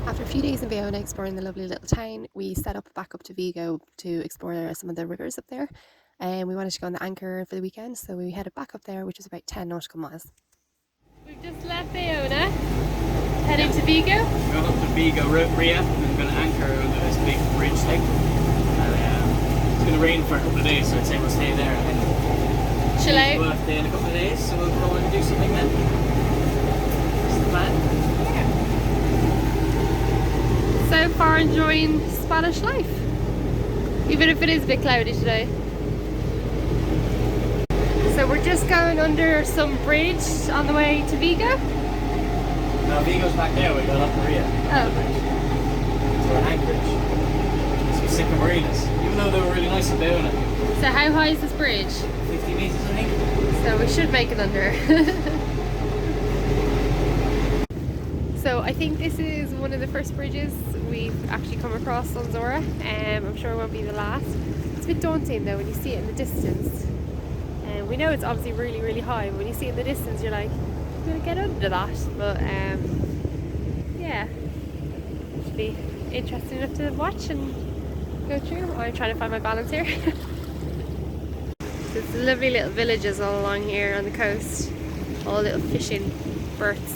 After a few days in Bayona exploring the lovely little town, we set up back up to Vigo to explore some of the rivers up there. And we wanted to go on the Anchor for the weekend, so we headed back up there, which is about 10 nautical miles. We've just left Bayona, heading to Vigo. We're going up to Vigo, Ria, and we're going to anchor under this big bridge thing. And it's going to rain for a couple of days, so I'd say we'll stay there and then Chill out. we'll stay in a couple of days, so we'll go and do something then. That's the plan. So far enjoying Spanish life, even if it is a bit cloudy today. So we're just going under some bridge on the way to Vigo. No, Vigo's back there, we got up to Ria. Oh. So we're in Anchorage. It's sick of marinas, even though they were really nice in Bayona. So how high is this bridge? 50 metres I think. So we should make it under. So I think this is one of the first bridges we've actually come across on Zora. I'm sure it won't be the last. It's a bit daunting though when you see it in the distance. We know it's obviously really, really high, but when you see it in the distance you're like, I'm going to get under that. But yeah, should be interesting enough to watch and go through. I'm trying to find my balance here. So it's lovely little villages all along here on the coast, all little fishing berths.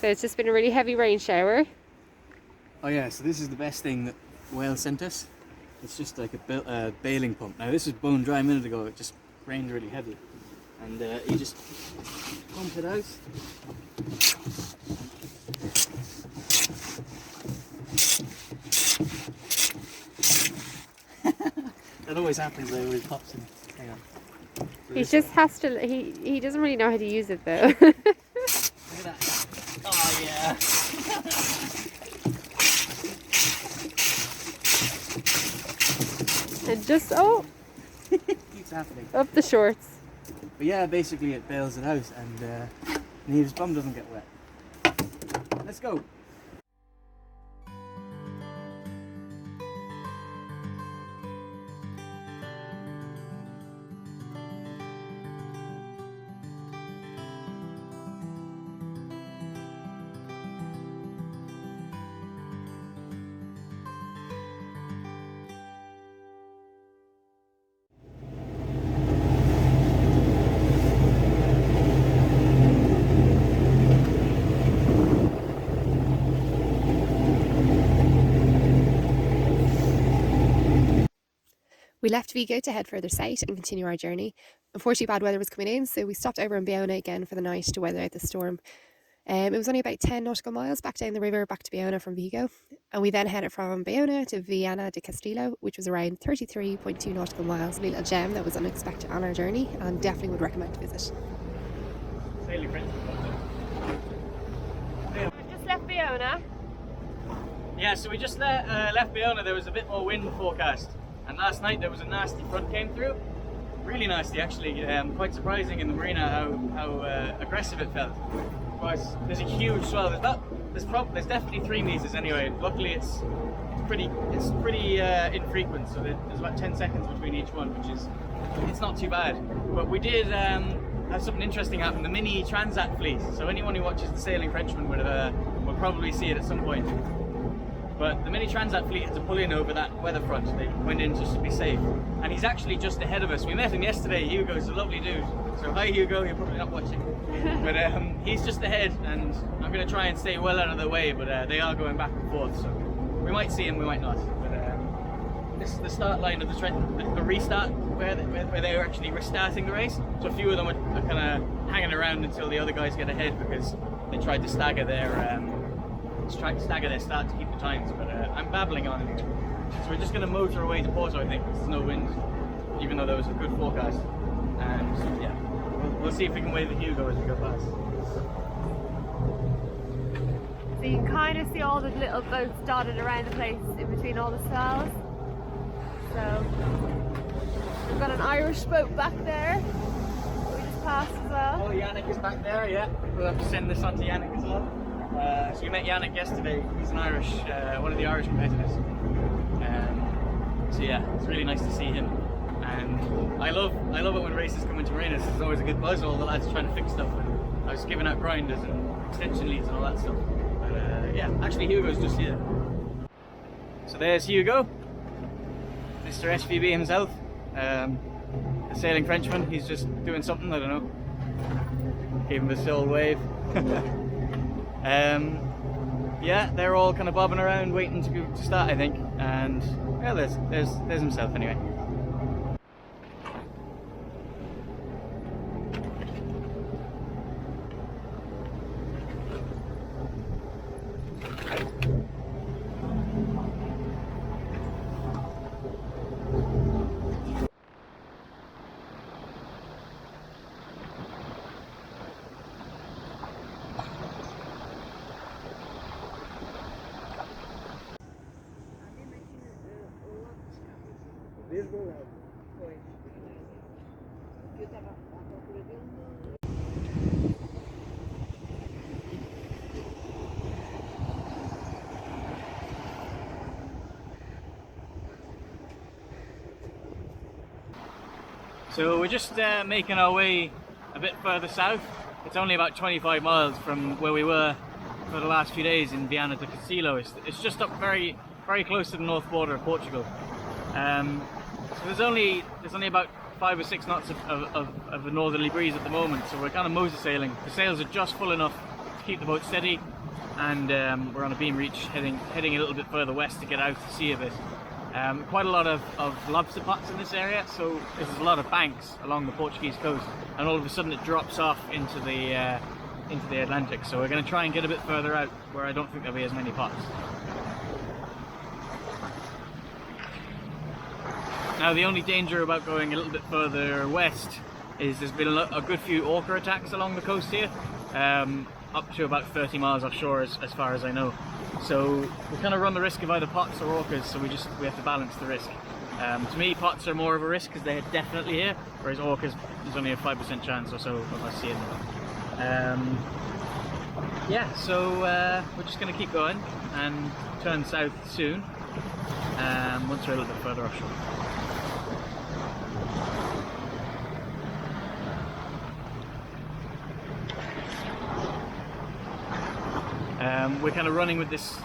So it's just been a really heavy rain shower. Oh yeah, so this is the best thing that Wales sent us. It's just like a bailing pump. Now this was bone dry a minute ago, it just rained really heavy. And you just pump it out. That always happens though with pops and hang on. So He just has to, he doesn't really know how to use it though. Look at that. Oh yeah. And just, oh, Keeps happening. up the shorts. But yeah, basically it bails it out and Niamh's bum doesn't get wet. Let's go. We left Vigo to head further south and continue our journey. Unfortunately, bad weather was coming in, so we stopped over in Bayona again for the night to weather out the storm. It was only about 10 nautical miles back down the river back to Bayona from Vigo. And we then headed from Bayona to Viana de Castillo, which was around 33.2 nautical miles. A little gem that was unexpected on our journey and definitely would recommend to visit. We've just left Bayona. Yeah, so we just left Bayona. There was a bit more wind forecast, and last night there was a nasty front came through. Really nasty, actually. Quite surprising in the marina how aggressive it felt. There's a huge swell. There's definitely 3 meters anyway. Luckily, it's pretty infrequent, so there's about 10 seconds between each one, it's not too bad. But we did have something interesting happen. The mini transat fleet. So anyone who watches the Sailing Frenchman will probably see it at some point. But the mini transat fleet had to pull in over that weather front. They went in just to be safe. And he's actually just ahead of us. We met him yesterday. Hugo's a lovely dude. So hi Hugo, you're probably not watching. But he's just ahead, and I'm going to try and stay well out of the way, but they are going back and forth. So we might see him, we might not. But this is the start line of the restart, where they were actually restarting the race. So a few of them are kind of hanging around until the other guys get ahead, because they tried to stagger their start to keep the times, but I'm babbling on anyway. So we're just going to motor away to Porto, I think, because there's no wind, even though there was a good forecast. And yeah, we'll see if we can wave at Hugo as we go past. So you can kind of see all the little boats dotted around the place in between all the swells. So we've got an Irish boat back there that we just passed as well. Oh, Yannick is back there, yeah. We'll have to send this on to Yannick as well. So we met Yannick yesterday. He's an Irish, one of the Irish competitors. So yeah, it's really nice to see him. And I love it when races come into marinas. There's always a good buzz. All the lads trying to fix stuff. And I was giving out grinders and extension leads and all that stuff. But yeah, actually Hugo's just here. So there's Hugo, Mr. SVB himself, the Sailing Frenchman. He's just doing something, I don't know. Gave him a soul wave. Yeah, they're all kind of bobbing around waiting to start, I think, and yeah, there's himself anyway. So we're just making our way a bit further south. It's only about 25 miles from where we were for the last few days in Viana de Castillo. It's just up very close to the north border of Portugal. So there's only about 5 or 6 knots of a northerly breeze at the moment, so we're kind of motor sailing. The sails are just full enough to keep the boat steady, and we're on a beam reach heading a little bit further west to get out to sea a bit. Quite a lot of lobster pots in this area, so there's a lot of banks along the Portuguese coast, and all of a sudden it drops off into the Atlantic. So we're going to try and get a bit further out where I don't think there'll be as many pots. Now the only danger about going a little bit further west is there's been a good few orca attacks along the coast here, up to about 30 miles offshore as far as I know. So we kind of run the risk of either pots or orcas, so we have to balance the risk. To me, pots are more of a risk because they're definitely here, whereas orcas, there's only a 5% chance or so of us seeing them. Yeah, so we're just going to keep going and turn south soon, once we're a little bit further offshore. We're kind of running with this,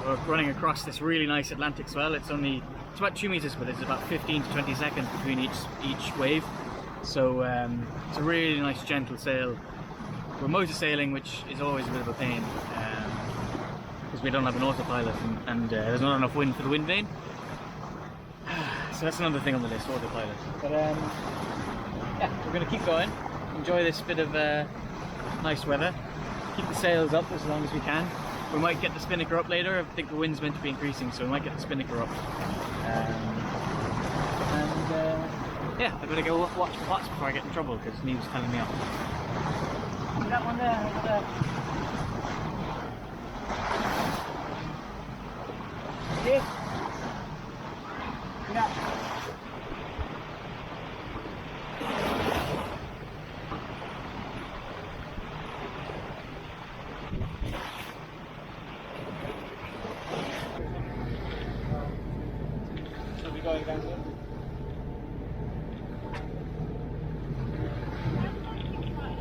we're running across this really nice Atlantic swell. It's about 2 meters, but it's about 15 to 20 seconds between each wave. So it's a really nice gentle sail. We're motor sailing, which is always a bit of a pain because we don't have an autopilot and there's not enough wind for the wind vane. So that's another thing on the list, autopilot. But yeah, we're going to keep going, enjoy this bit of nice weather, keep the sails up as long as we can. We might get the spinnaker up later. I think the wind's meant to be increasing, so we might get the spinnaker up. Yeah, I'm gonna go watch the pots before I get in trouble because Niamh's telling me off. See that one there, over there. See? Yeah. Shall we go down here?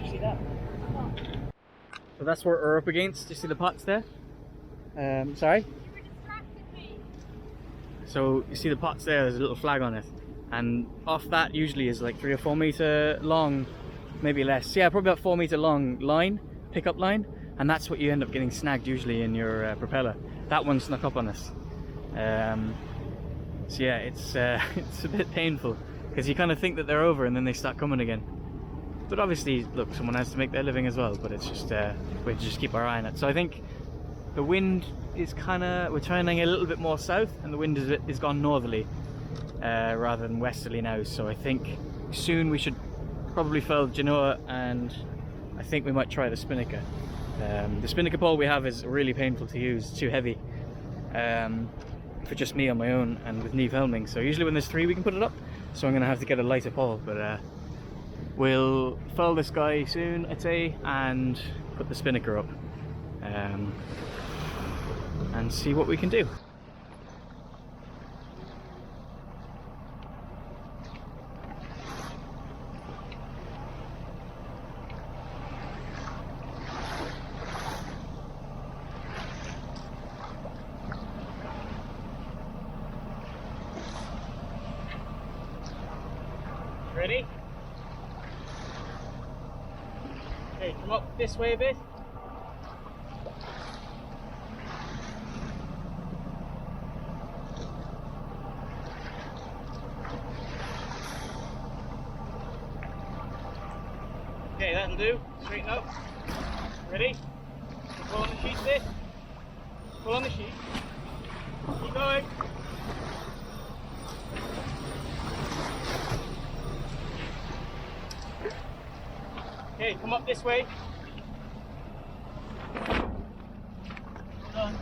See that? So that's what we're up against. Do you see the pots there? Sorry? So you see the pots there, there's a little flag on it, and off that usually is like 3 or 4 meter long, maybe less, yeah, probably about 4 meter long line, pickup line, and that's what you end up getting snagged usually in your propeller. That one snuck up on us. So yeah, it's a bit painful because you kind of think that they're over and then they start coming again. But obviously, look, someone has to make their living as well, but it's just, we have to just keep our eye on it. So I think the wind is we're turning a little bit more south, and the wind is gone northerly rather than westerly now. So I think soon we should probably furl the Genoa, and I think we might try the spinnaker. The spinnaker pole we have is really painful to use, too heavy for just me on my own and with Niamh helming. So usually when there's 3 we can put it up, so I'm going to have to get a lighter pole, but we'll furl this guy soon, I'd say, and put the spinnaker up and see what we can do. Ready? Okay, come up this way a bit. Okay, that'll do. Straighten up. Ready? Pull on the sheet a bit. Pull on the sheet. Keep going. Okay, come up this way. Done.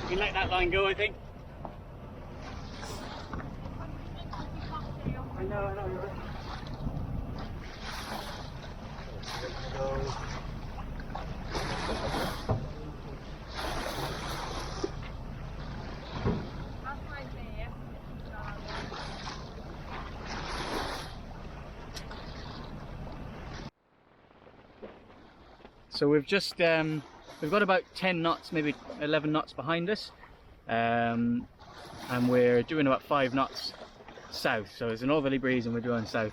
We can let that line go, I think. I know, you're right. So we've just we've got about 10 knots, maybe 11 knots behind us, and we're doing about 5 knots south. So it's a northerly breeze and we're doing south.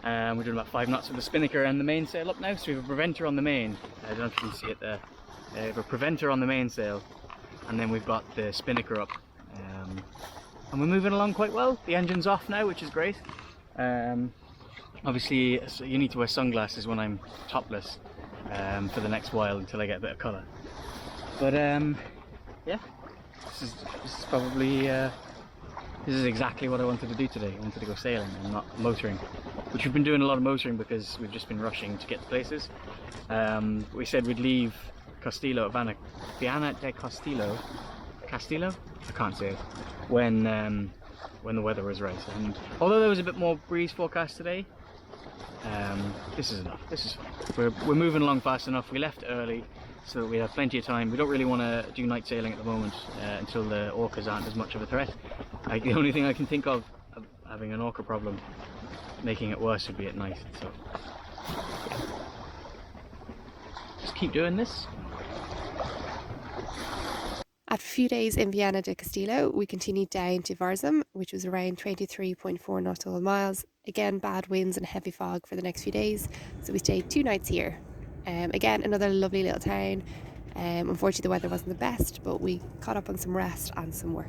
We're doing about 5 knots with the spinnaker and the mainsail up now. So we have a preventer on the main. I don't know if you can see it there. We have a preventer on the mainsail, and then we've got the spinnaker up. And we're moving along quite well. The engine's off now, which is great. Obviously, you need to wear sunglasses when I'm topless for the next while until I get a bit of colour. But yeah, this is probably this is exactly what I wanted to do today. I wanted to go sailing and not motoring, which we've been doing a lot of motoring because we've just been rushing to get to places. We said we'd leave Viana de Castillo, I can't say it, when the weather was right. And although there was a bit more breeze forecast today, this is enough. This is fine. We're moving along fast enough. We left early so that we have plenty of time. We don't really want to do night sailing at the moment until the orcas aren't as much of a threat. The only thing I can think of having an orca problem, making it worse, would be at night. So yeah. Just keep doing this. After a few days in Viana del Castillo, we continued down to Varzim, which was around 23.4 nautical miles. Again, bad winds and heavy fog for the next few days, so we stayed 2 nights here. Again, another lovely little town. Unfortunately, the weather wasn't the best, but we caught up on some rest and some work.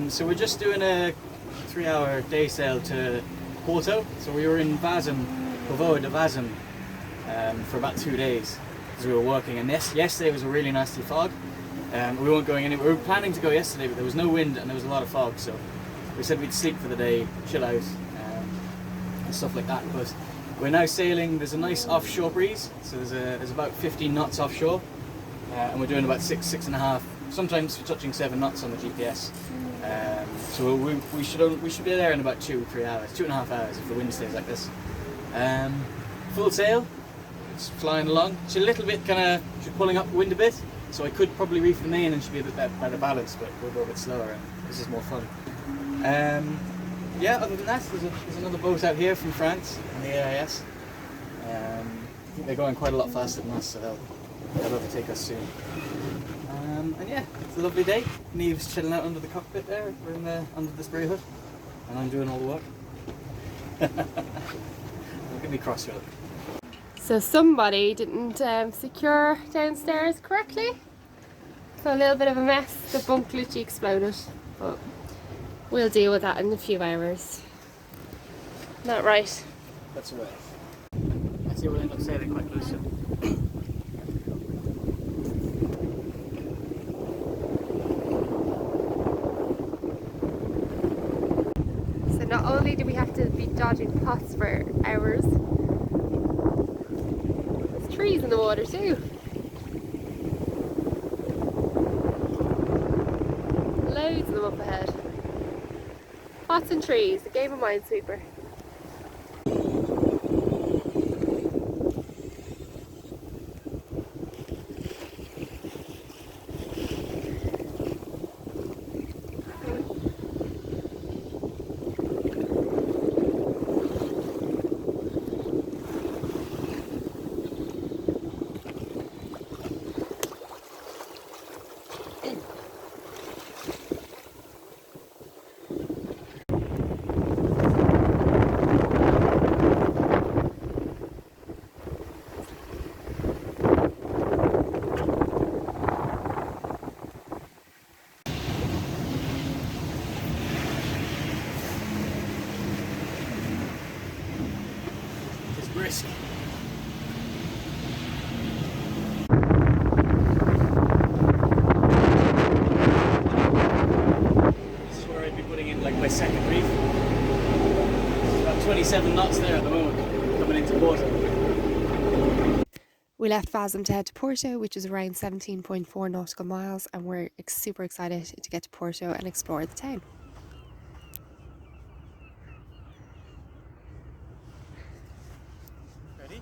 So we're just doing a 3-hour day sail to Porto. So we were in Varzim, Povoa de Varzim, for about 2 days because we were working. And yesterday was a really nasty fog. We weren't going anywhere. We were planning to go yesterday, but there was no wind and there was a lot of fog. So we said we'd sleep for the day, chill out, and stuff like that. But we're now sailing. There's a nice offshore breeze. So there's about 15 knots offshore, and we're doing about 6.5. Sometimes we're touching 7 knots on the GPS. So we should be there in about 2-3 hours, 2.5 hours if the wind stays like this. Full sail, it's flying along. She's a little bit she's pulling up the wind a bit, so I could probably reef the main and she'd be a bit better balanced, but we'll go a bit slower and this is more fun. Yeah, other than that, there's another boat out here from France, on the AIS. I think they're going quite a lot faster than us, so they'll overtake us soon. And yeah, it's a lovely day. Niamh's chilling out under the cockpit there. We're under the spray hood, and I'm doing all the work. Look at me crossroad. So somebody didn't secure downstairs correctly. So a little bit of a mess. The bunk literally exploded, but we'll deal with that in a few hours. Not right. That's all right. I see we'll end up sailing quite close soon. Not only do we have to be dodging pots for hours, there's trees in the water too. Loads of them up ahead. Pots and trees, a game of Minesweeper. Brisk. This is where I'd be putting in like my second reef. There's about 27 knots there at the moment, coming into Porto. We left Varzim to head to Porto, which is around 17.4 nautical miles, and we're super excited to get to Porto and explore the town. Ready?